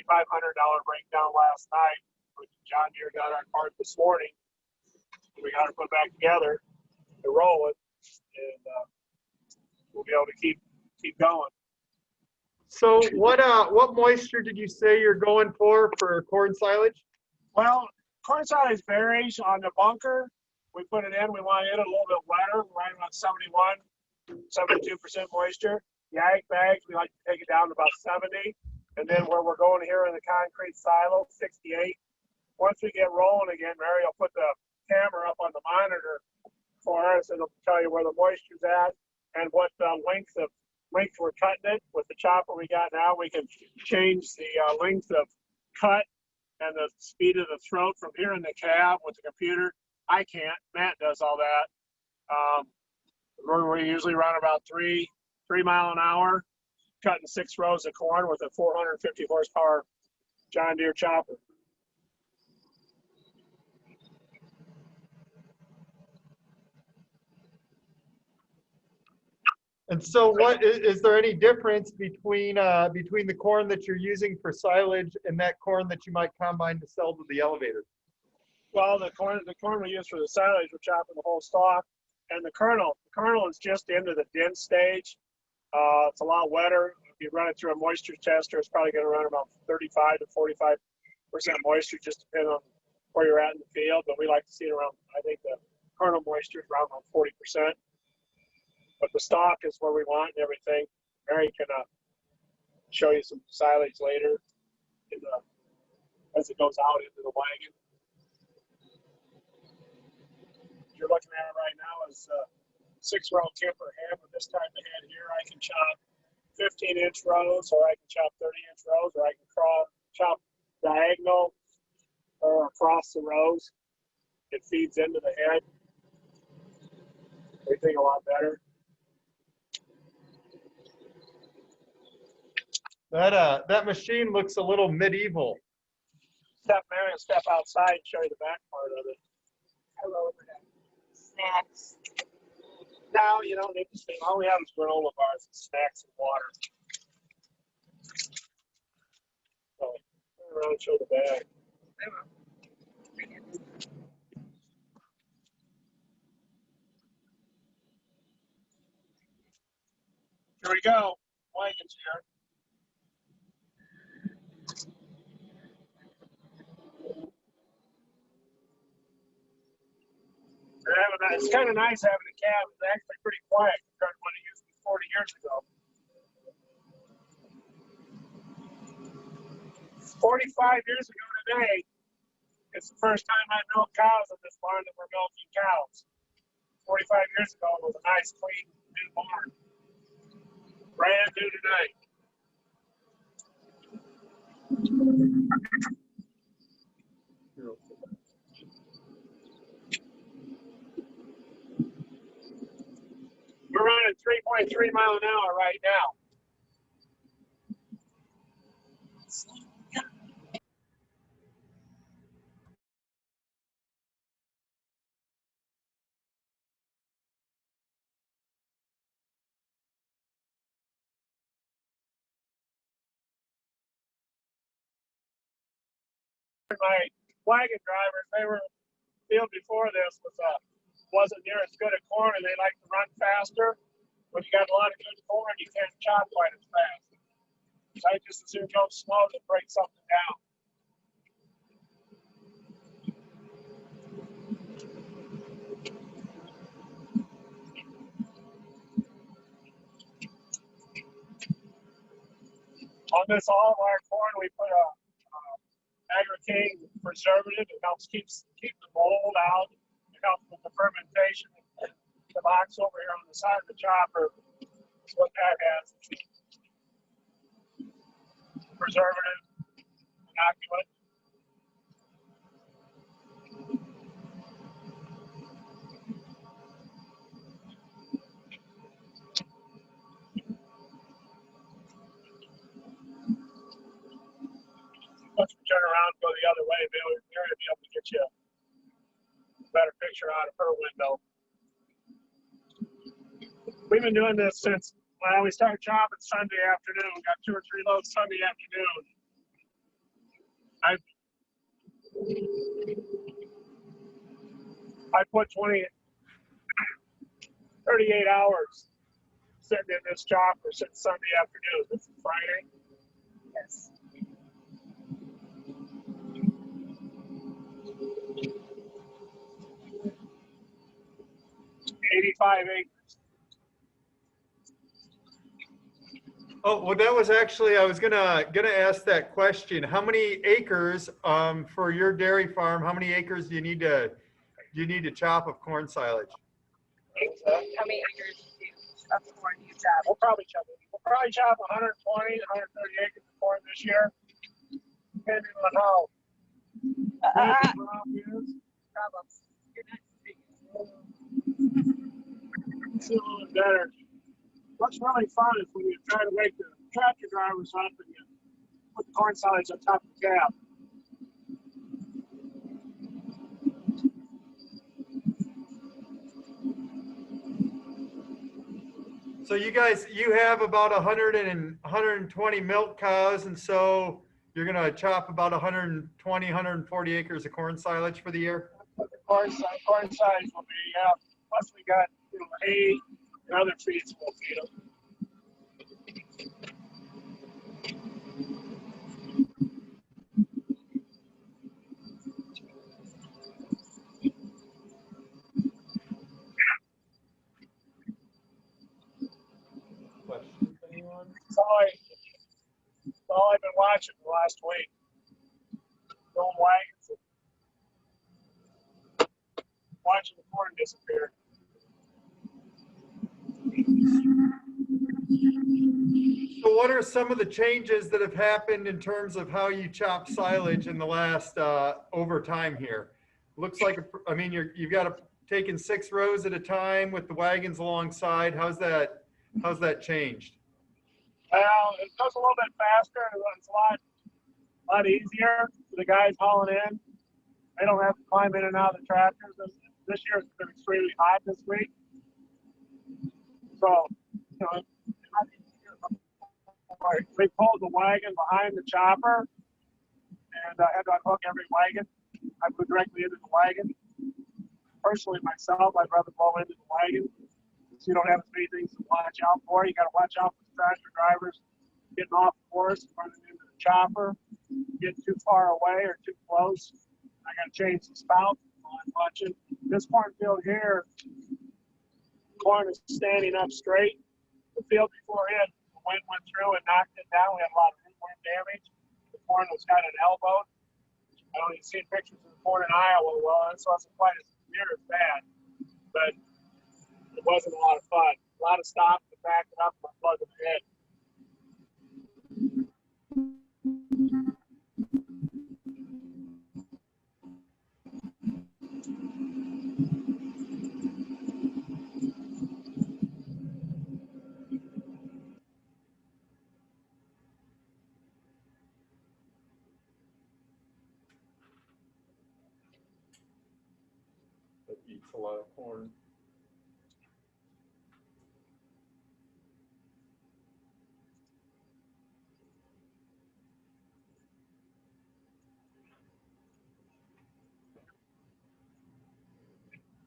breakdown last night. John Deere got our part this morning. We got to put it back together to roll it, and we'll be able to keep going. So what moisture did you say you're going for corn silage? Well, corn silage varies on the bunker. We put it in. We want it a little bit wetter, right around 71, 72% moisture. The ag bags, we like to take it down to about 70. And then where we're going here in the concrete silo, 68. Once we get rolling again, Mary will put the camera up on the monitor for us, and it'll tell you where the moisture's at and what length we're cutting it. With the chopper we got now, we can change the length of cut and the speed of the throat from here in the cab with the computer. I can't. Matt does all that. We usually run about 3 mile an hour, cutting 6 rows of corn with a 450 horsepower John Deere chopper. And so what is there any difference between the corn that you're using for silage and that corn that you might combine to sell to the elevator? Well, the corn we use for the silage, we're chopping the whole stalk, and the kernel is just into the dense stage. It's a lot wetter. If you run it through a moisture tester, it's probably going to run about 35 to 45% moisture, just depending on where you're at in the field. But we like to see it around, I think the kernel moisture is around 40%. But the stalk is where we want and everything. Mary can show you some silage later as it goes out into the wagon. What you're looking at right now is 6-row timber hammer. This time of head here, I can chop 15-inch rows, or I can chop 30-inch rows, or I can chop diagonal or across the rows. It feeds into the head. Everything a lot better. That machine looks a little medieval. Mary, step outside and show you the back part of it. Hello, snacks. No, you don't need to see. All we have is granola bars and snacks and water. So, turn around and show the bag. Here we go. Wagons here. It's kind of nice having a cab. It's actually pretty quiet compared to what it used to be 40 years ago. 45 years ago today, it's the first time I milked cows in this barn that we're milking cows. 45 years ago, it was a nice, clean, new barn. Brand new tonight. We're running 3.3 miles an hour right now. My wagon drivers, they were field before this wasn't near as good at corn, and they like to run faster. When you got a lot of good corn, you can't chop quite as fast. So I just as soon go slow to break something down. On this all of our corn, we put a Agri-King preservative. It helps keep the mold out. It helps with the fermentation. The box over here on the side of the chopper is what that has. Preservative, inoculant. Once we turn around and go the other way, Mary will be able to get you a better picture out of her window. We've been doing this since we started chopping Sunday afternoon. We got 2 or 3 loads Sunday afternoon. I put 38 hours sitting in this chopper since Sunday afternoon. This is Friday. Yes. $85 acres. Oh, well, that was actually, I was gonna ask that question. How many acres, for your dairy farm, how many acres do you need to chop of corn silage? How many acres of corn do you chop? We'll probably chop 120, 130 acres of corn this year, depending on how big the crop is. Problems. You're not It's a little bit better. What's really fun is when you try to wake the tractor drivers up and you put the corn silage on top of the cab. So you guys, you have about 120 milk cows, and so you're gonna chop about 120, 140 acres of corn silage for the year? Corn silage will be, plus we got, hay and other feeds we'll feed them. Questions, anyone? That's all I've been watching the last week. Going wagons and watching the corn disappear. So what are some of the changes that have happened in terms of how you chop silage in the last, over time here? Looks like, I mean, you've got to taking 6 rows at a time with the wagons alongside. How's that changed? Well, it goes a little bit faster. It's a lot easier for the guys hauling in. They don't have to climb in and out of the tractors. This year it's been extremely hot this week. So, we pulled the wagon behind the chopper and I had to unhook every wagon. I put directly into the wagon. Personally, myself, I'd rather blow into the wagon so you don't have as many things to watch out for. You got to watch out for the tractor drivers getting off the horse, running into the chopper, getting too far away or too close. I got to change the spout while I'm watching. This cornfield here, corn is standing up straight. The field before it, the wind went through and knocked it down. We had a lot of rootworm damage. The corn was kind of elbowed. I don't even see pictures of the corn in Iowa. Well, this wasn't quite as near as bad, but it wasn't a lot of fun. A lot of stops to back it up and plug in the head. That eats a lot of corn.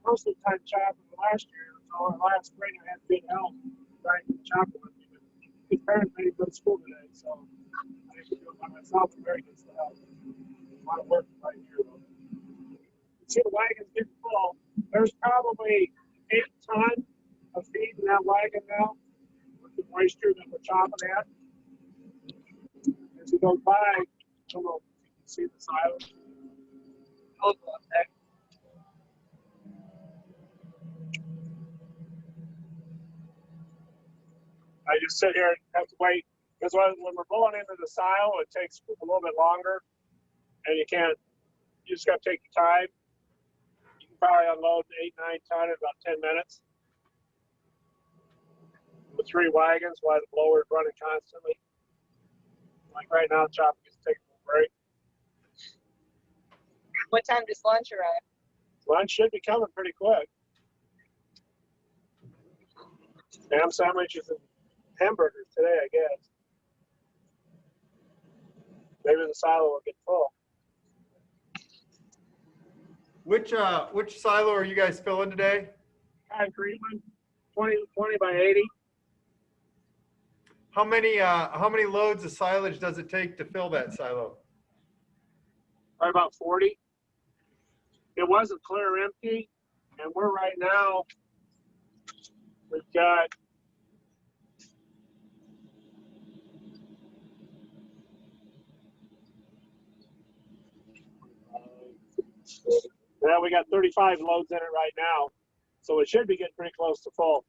Most of the time chopping last year, so last spring I had good help trying to chop with me, but his parents made him go to school today, so I had to do it by myself and very good help. A lot of work right here though. You see the wagon's getting full. There's probably 8 tons of feed in that wagon now with the moisture that we're chopping at. As it goes by, I don't know if you can see the silage. I'll go up there. I just sit here and have to wait because when we're pulling into the silo, it takes a little bit longer, and you just got to take your time. You can probably unload 8, 9 ton in about 10 minutes with 3 wagons while the blower is running constantly. Like right now, chopping is taking a break. What time does lunch arrive? Lunch should be coming pretty quick. Ham sandwiches and hamburgers today, I guess. Maybe the silo will get full. Which silo are you guys filling today? Concrete one, 20 by 80. How many loads of silage does it take to fill that silo? Probably about 40. It wasn't clear empty, and we're right now, we've got we got 35 loads in it right now, so it should be getting pretty close to full.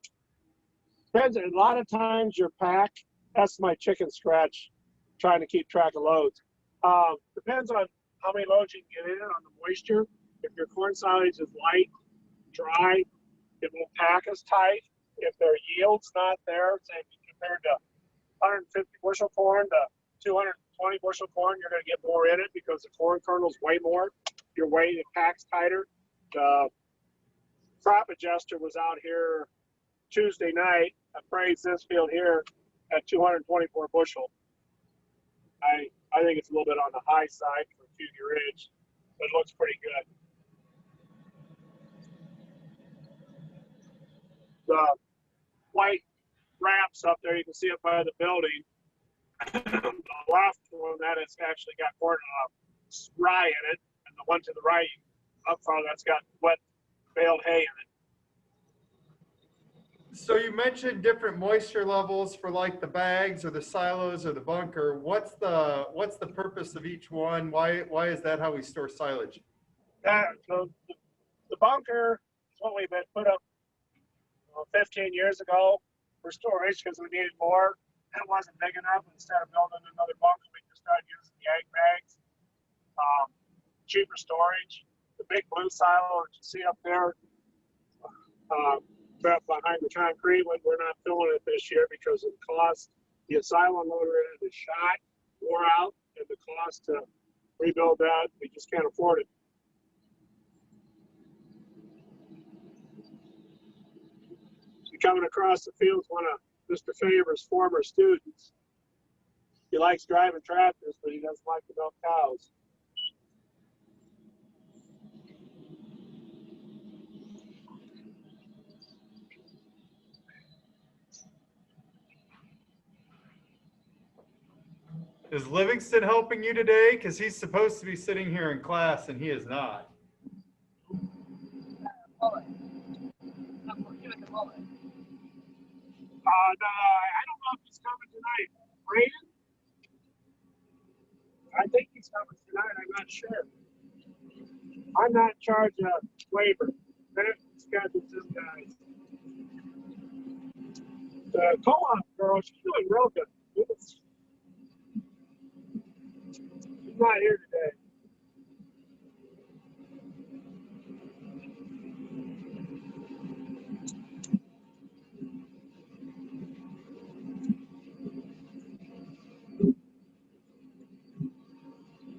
Depends, a lot of times your pack, that's my chicken scratch, trying to keep track of loads. Depends on how many loads you can get in on the moisture. If your corn silage is light, dry, it won't pack as tight. If their yield's not there, say compared to 150 bushel corn to 220 bushel corn, you're going to get more in it because the corn kernel's way more. Your weight, it packs tighter. The crop adjuster was out here Tuesday night, appraised this field here at 224 bushel. I think it's a little bit on the high side for Cutie Ridge, but it looks pretty good. The white wraps up there, you can see it by the building. The left one, that has actually got corn rye in it, and the one to the right up front, that's got wet baled hay in it. So you mentioned different moisture levels for like the bags or the silos or the bunker. What's the purpose of each one? Why is that how we store silage? The bunker is what we've been put up 15 years ago for storage because we needed more. It wasn't big enough. Instead of building another bunker, we just started using the egg bags. Cheaper storage. The big blue silo that you see up there, behind the concrete one, we're not filling it this year because of the cost. The asylum loader in it is shot, wore out, and the cost to rebuild that, we just can't afford it. So coming across the field is one of Mr. Favor's former students. He likes driving tractors, but he doesn't like to milk cows. Is Livingston helping you today? Because he's supposed to be sitting here in class and he is not. Mullet. Not working with the mullet. No, I don't know if he's coming tonight. Brandon? I think he's coming tonight. I'm not sure. I'm not in charge of labor. That schedules this guy. The co-op girl, she's doing real good. She's not here today.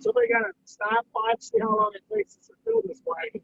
Somebody got to stop, watch, see how long it takes us to fill this wagon.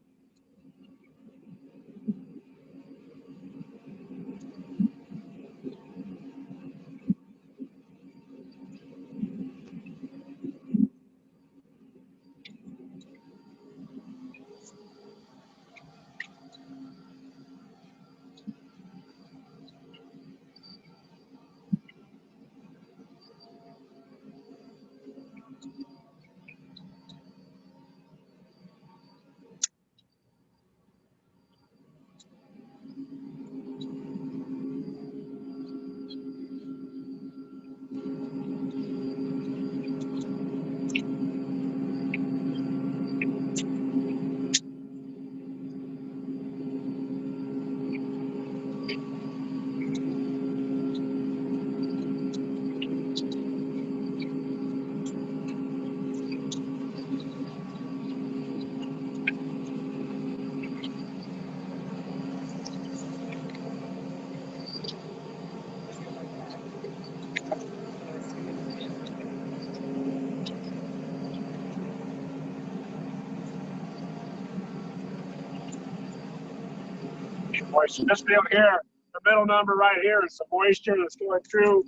Moisture. This field here, the middle number right here is the moisture that's going through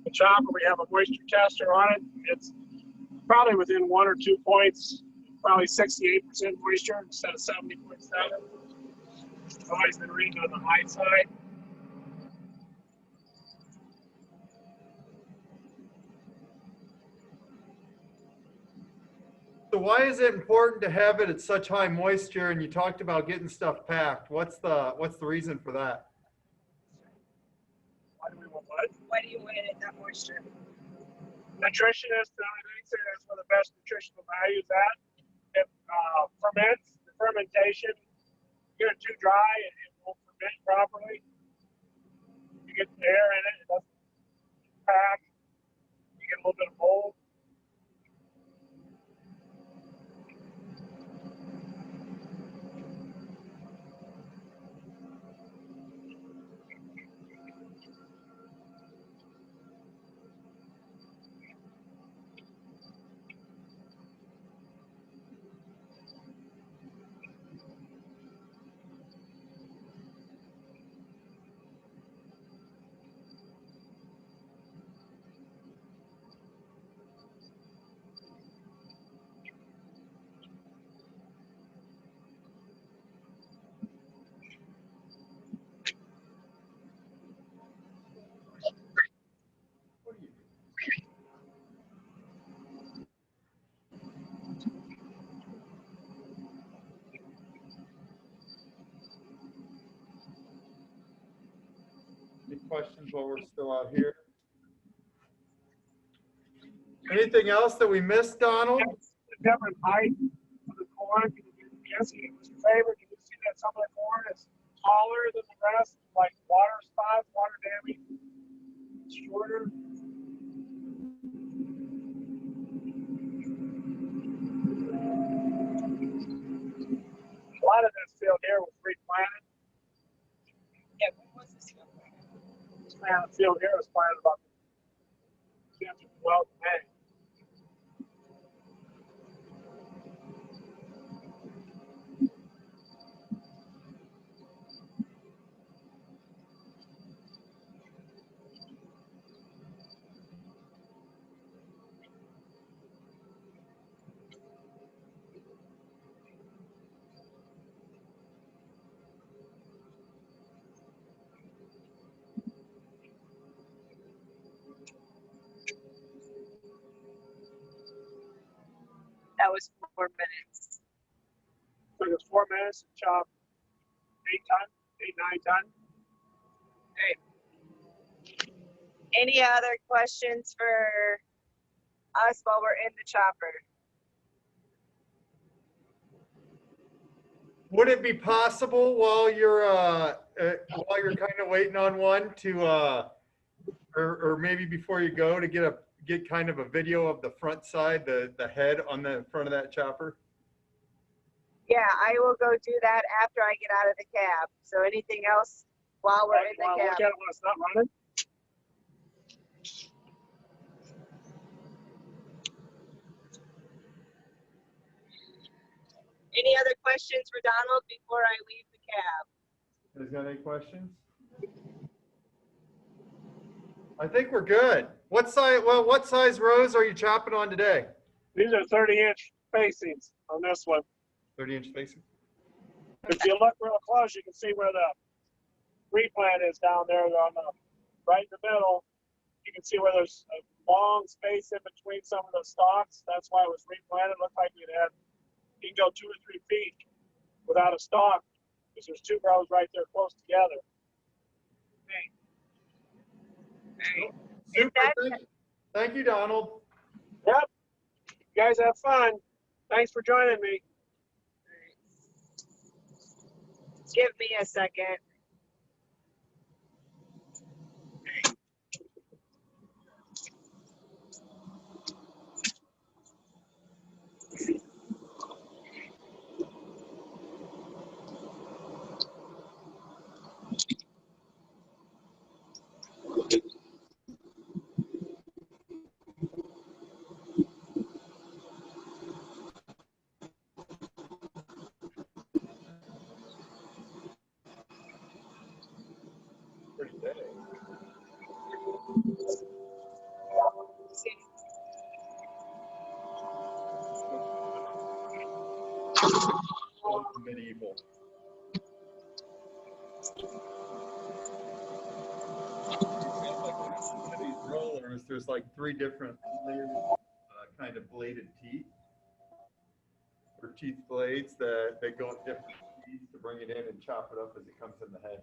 the chopper. We have a moisture tester on it. It's probably within 1 or 2 points probably 68% moisture instead of 70.7. I've always been reading on the high side. So why is it important to have it at such high moisture? And you talked about getting stuff packed. What's the reason for that? Why do we want what? Why do you want it at that moisture? Nutritionists and everything say that's where the best nutritional value is at. It ferments, the fermentation, you get it too dry, it won't ferment properly. You get the air in it, it doesn't pack. You get a little bit of mold. Any questions while we're still out here? Anything else that we missed, Donald? The different height of the corn. Yes, it was your favorite. You can see that some of the corn is taller than the rest, like water spots, water damage. It's shorter. A lot of this field here was replanted. Yeah, when was this field? This field here was planted about 10 to 12 May. That was 4 minutes. Took us 4 minutes to chop 9 ton. Any other questions for us while we're in the chopper? Would it be possible while you're kind of waiting on one to or maybe before you go to get kind of a video of the front side, the head on the front of that chopper? Yeah, I will go do that after I get out of the cab. So anything else while we're in the Look at cab? it when it's not running. Any other questions for Donald before I leave the cab? Has got any questions? I think we're good. What size rows are you chopping on today? These are 30-inch spacings on this one. 30-inch spacing. If you look real close, you can see where the replant is down there on the right in the middle. You can see where there's a long space in between some of the stalks. That's why it was replanted. It looked like you can go 2 or 3 feet without a stalk because there's 2 rows right there close together. Super. Thank you, Donald. Yep. You guys have fun. Thanks for joining me. Give me a second. Medieval. These rollers, there's like 3 different layers, kind of bladed teeth, or teeth blades that go at different speeds to bring it in and chop it up as it comes in the head.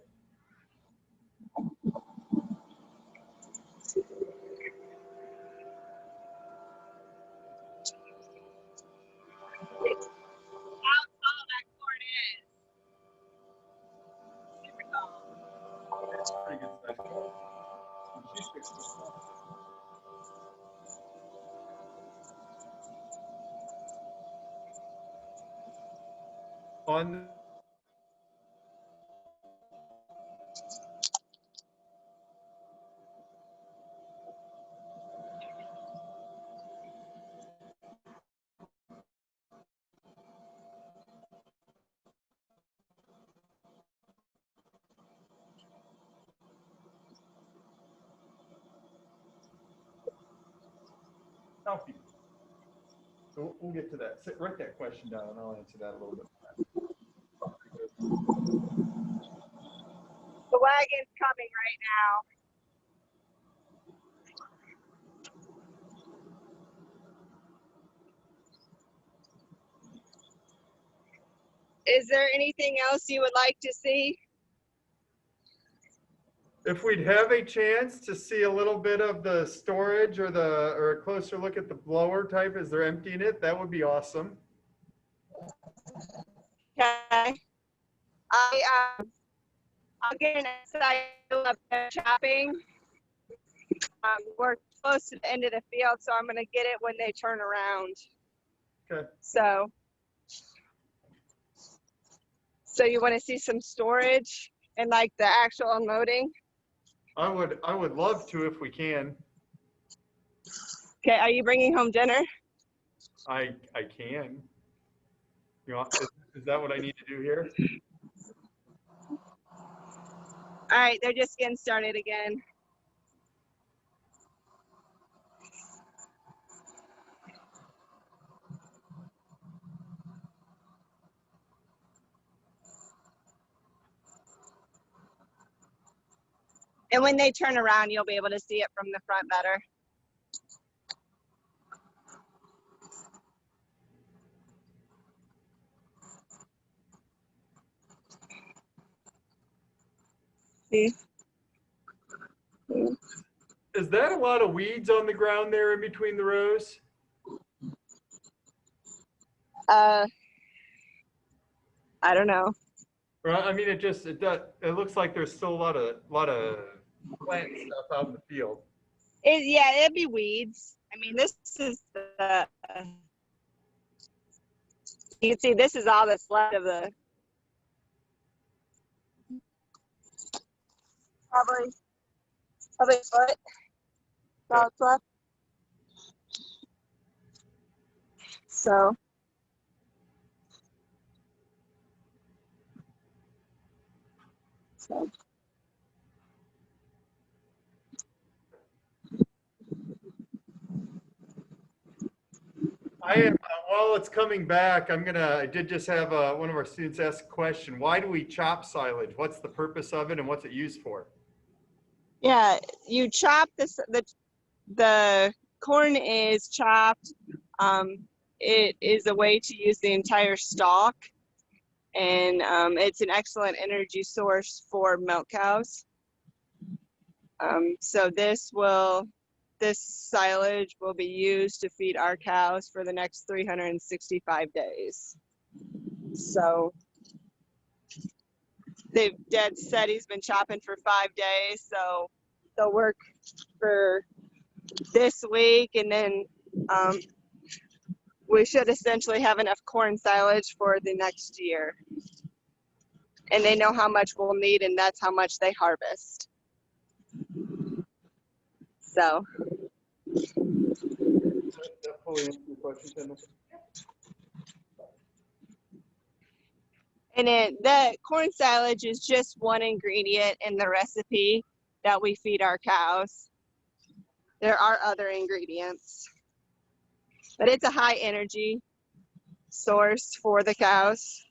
How tall that corn is. Super tall. It's pretty good size. She's 6 foot tall. On healthy. So we'll get to that. Write that question down and I'll answer that a little bit. The wagon's coming right now. Is there anything else you would like to see? If we'd have a chance to see a little bit of the storage or a closer look at the blower type as they're emptying it, that would be awesome. Okay. I'll get an inside of the shopping. We're close to the end of the field, so I'm going to get it when they turn around. Okay. So you want to see some storage and like the actual unloading? I would love to if we can. Okay, are you bringing home dinner? I can. You know, is that what I need to do here? All right, they're just getting started again. And when they turn around, you'll be able to see it from the front better. See? Is that a lot of weeds on the ground there in between the rows? I don't know. Right. I mean, it looks like there's still a lot of plant stuff out in the field. Yeah, it'd be weeds. I mean, this is the. You can see this is all that's left of the. Probably a foot. All that's left. So. While it's coming back, I did just have one of our students ask a question. Why do we chop silage? What's the purpose of it and what's it used for? Yeah, you chop the corn is chopped. It is a way to use the entire stalk, and it's an excellent energy source for milk cows. So this silage will be used to feed our cows for the next 365 days. So Dad said he's been chopping for 5 days, so they'll work for this week, and then we should essentially have enough corn silage for the next year. And they know how much we'll need, and that's how much they harvest. So. That fully answers your question, Tim. And the corn silage is just one ingredient in the recipe that we feed our cows. There are other ingredients, but it's a high energy source for the cows.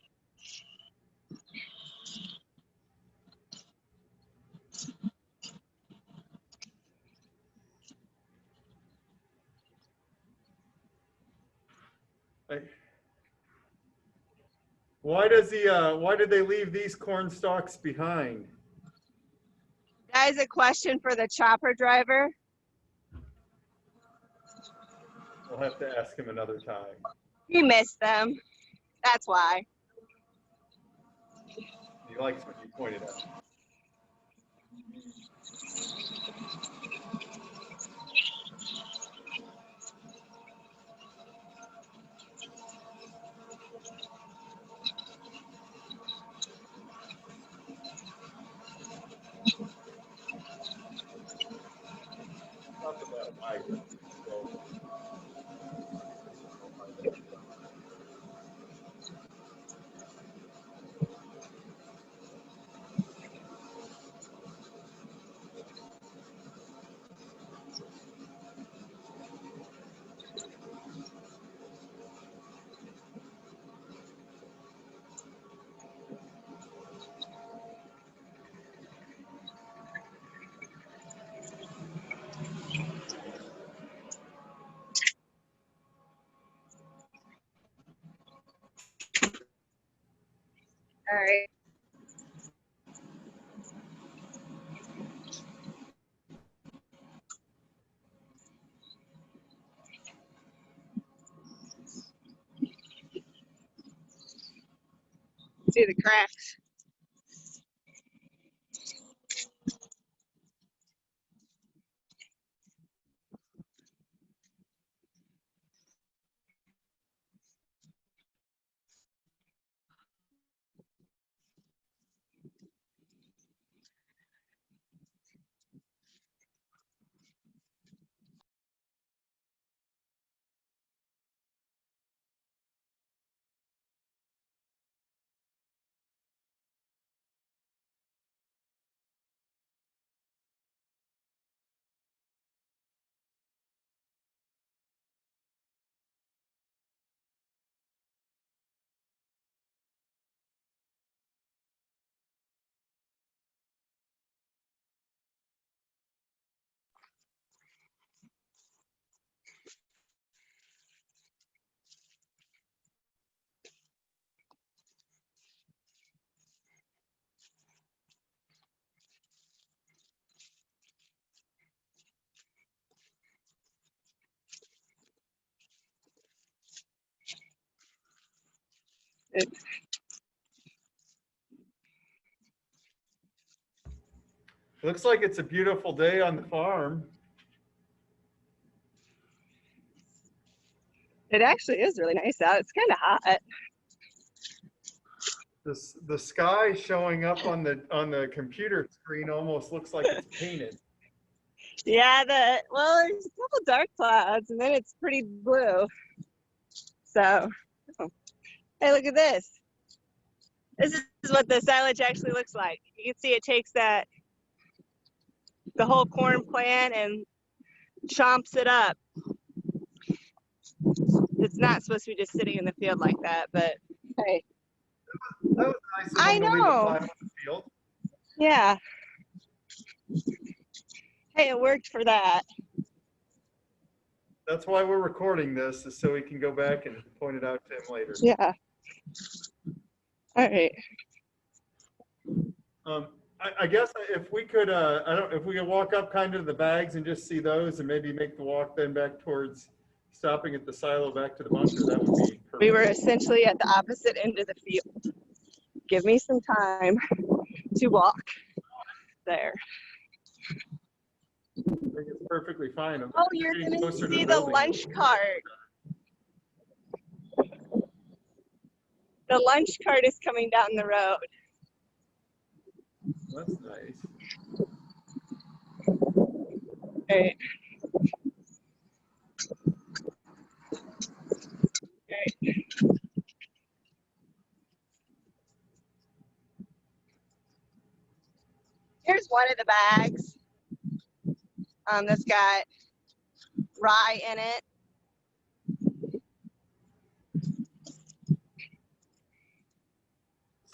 Why does why did they leave these corn stalks behind? That is a question for the chopper driver. We'll have to ask him another time. He missed them. That's why. He likes what you pointed out. Talk about migrants. All right. See the cracks. Looks like it's a beautiful day on the farm. It actually is really nice out. It's kind of hot. The sky showing up on the computer screen almost looks like it's painted. Yeah, well, there's a couple dark clouds and then it's pretty blue. So, oh. Hey, look at this. This is what the silage actually looks like. You can see it takes the whole corn plant and chomps it up. It's not supposed to be just sitting in the field like that, but hey. That was nice of I them to leave know. a plow in the field. Yeah. Hey, it worked for that. That's why we're recording this, is so we can go back and point it out to him later. Yeah. All right. I guess if we could, if we could walk up kind of to the bags and just see those, and maybe make the walk then back towards stopping at the silo back to the bunker, that would be perfect. We were essentially at the opposite end of the field. Give me some time to walk there. I think it's perfectly fine. Oh, you're going to see the lunch cart. The lunch cart is coming down the road. That's nice. Okay. Okay. Here's one of the bags. That's got rye in it.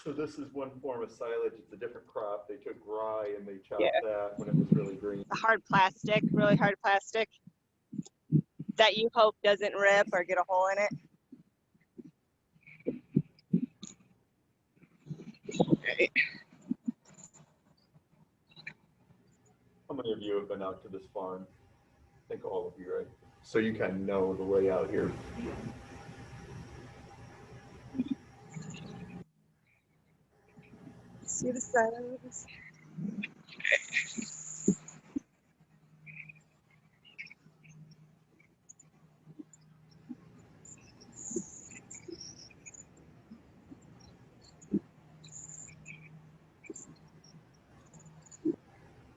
So this is one form of silage. It's a different crop. They took rye and they chopped Yeah. that when it was really green. The hard plastic, really hard plastic that you hope doesn't rip or get a hole in it. Right. How many of you have been out to this farm? I think all of you, right? So you kind of know the layout here. See the silos?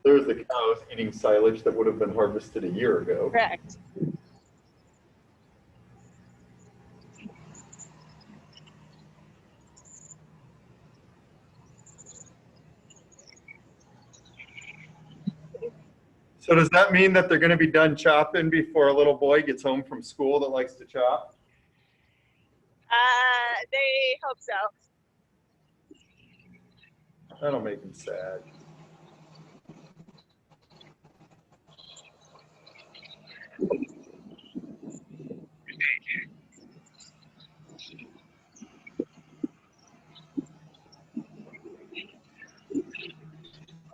There's the cows eating silage that would have been harvested a year ago. Correct. So does that mean that they're going to be done chopping before a little boy gets home from school that likes to chop? They hope so. That'll make him sad. I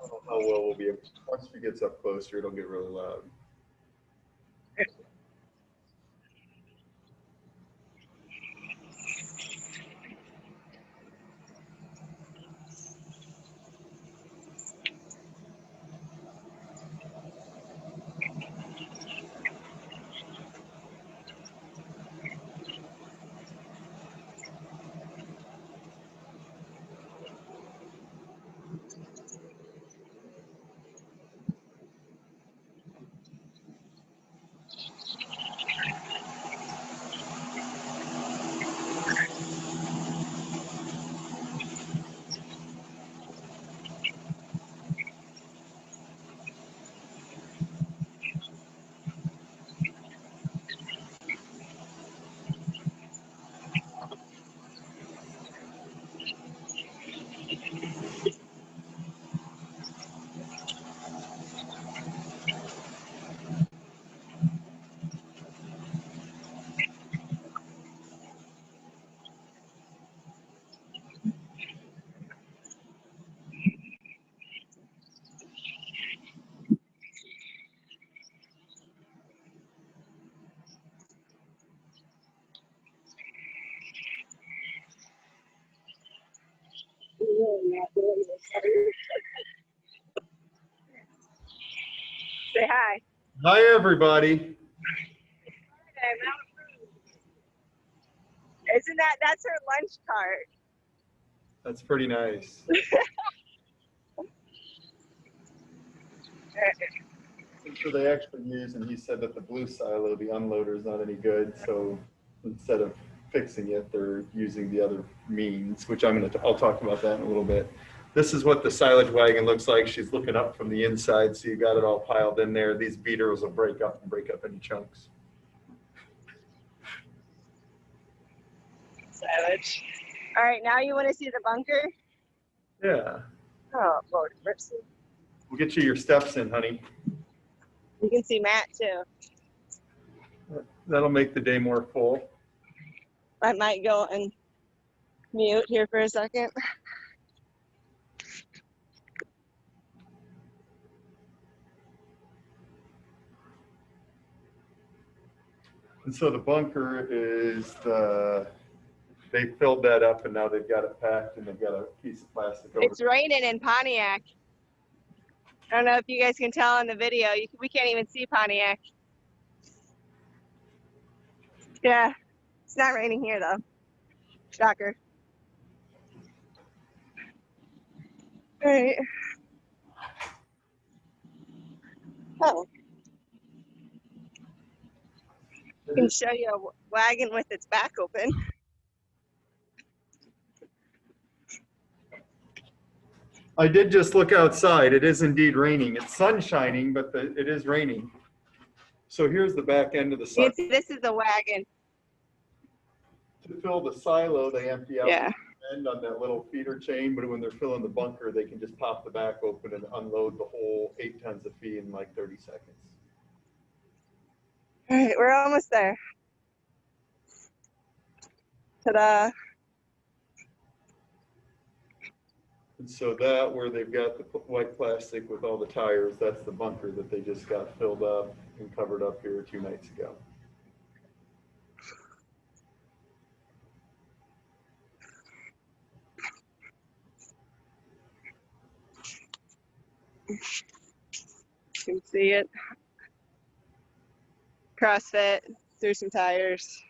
don't know how well we'll be able to. Once he gets up closer, it'll get really loud. Say hi. Hi, everybody. Isn't that's her lunch cart? That's pretty nice. So they actually use, and he said that the blue silo, the unloader, is not any good. So instead of fixing it, they're using the other means, which I'll talk about that in a little bit. This is what the silage wagon looks like. She's looking up from the inside, so you got it all piled in there. These beaters will break up any chunks. Savage. All right, now you want to see the bunker? Yeah. Oh, Lord mercy. We'll get you your steps in, honey. You can see Matt too. That'll make the day more full. I might go and mute here for a second. And so the bunker is they filled that up and now they've got it packed and they've got a piece of plastic over. It's raining in Pontiac. I don't know if you guys can tell in the video. We can't even see Pontiac. Yeah, it's not raining here though. Shocker. All right. Oh. I can show you a wagon with its back open. I did just look outside. It is indeed raining. It's sun shining, but it is raining. So here's the back end of the You silo. can see this is the wagon. To fill the silo, they empty out Yeah. the end on that little feeder chain, but when they're filling the bunker, they can just pop the back open and unload the whole 8 tons of feed in like 30 seconds. All right, we're almost there. Ta-da. And so that where they've got the white plastic with all the tires, that's the bunker that they just got filled up and covered up here 2 nights ago. You can see it. CrossFit through some tires.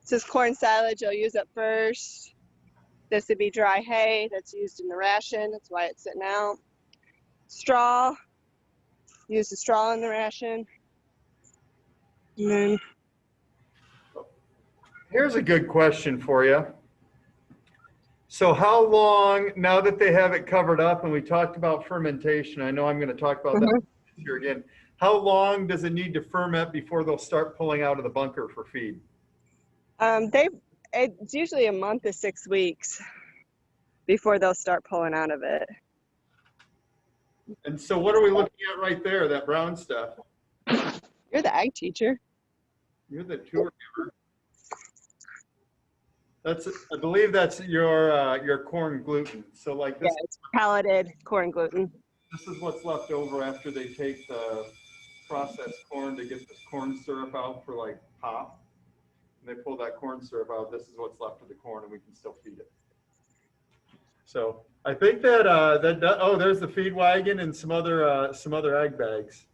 This is corn silage I'll use up first. This would be dry hay that's used in the ration. That's why it's sitting out. Straw. Use the straw in the ration. And then Here's a good question for you. So how long, now that they have it covered up and we talked about fermentation, I know I'm going to talk about that here again. How long does it need to ferment before they'll start pulling out of the bunker for feed? it's usually a month to 6 weeks before they'll start pulling out of it. And so what are we looking at right there, that brown stuff? You're the ag teacher. You're the tour giver. That's, I believe that's your corn gluten. So like this, Yeah, it's pelleted corn gluten. this is what's left over after they take the processed corn to get this corn syrup out for like pop. And they pull that corn syrup out. This is what's left of the corn, and we can still feed it. So I think that oh, there's the feed wagon and some other ag bags.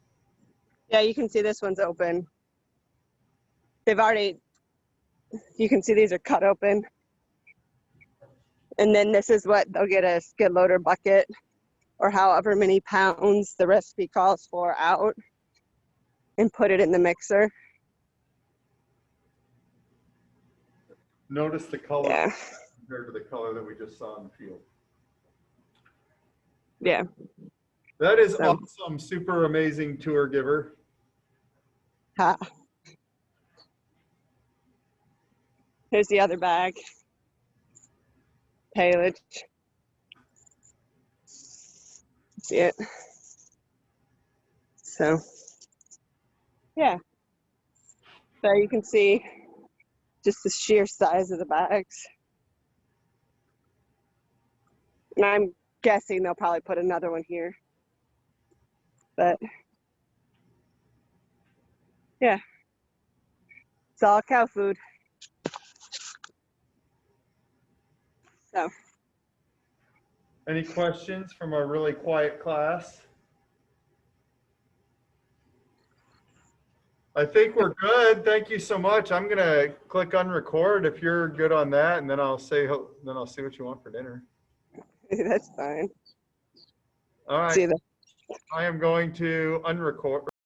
Yeah, you can see this one's open. They've already, you can see these are cut open. And then this is what they'll get a skid loader bucket or however many pounds the recipe calls for out and put it in the mixer. Notice the color Yeah. compared to the color that we just saw in the field. Yeah. That is So. awesome. Super amazing tour giver. Ha. Here's the other bag. Silage. See it? So, yeah. There you can see just the sheer size of the bags. And I'm guessing they'll probably put another one here. But, yeah. It's all cow food. So, Any questions from our really quiet class? I think we're good. Thank you so much. I'm gonna click unrecord if you're good on that, and then I'll say then I'll see what you want for dinner. that's fine. All right. See you then. I am going to unrecord.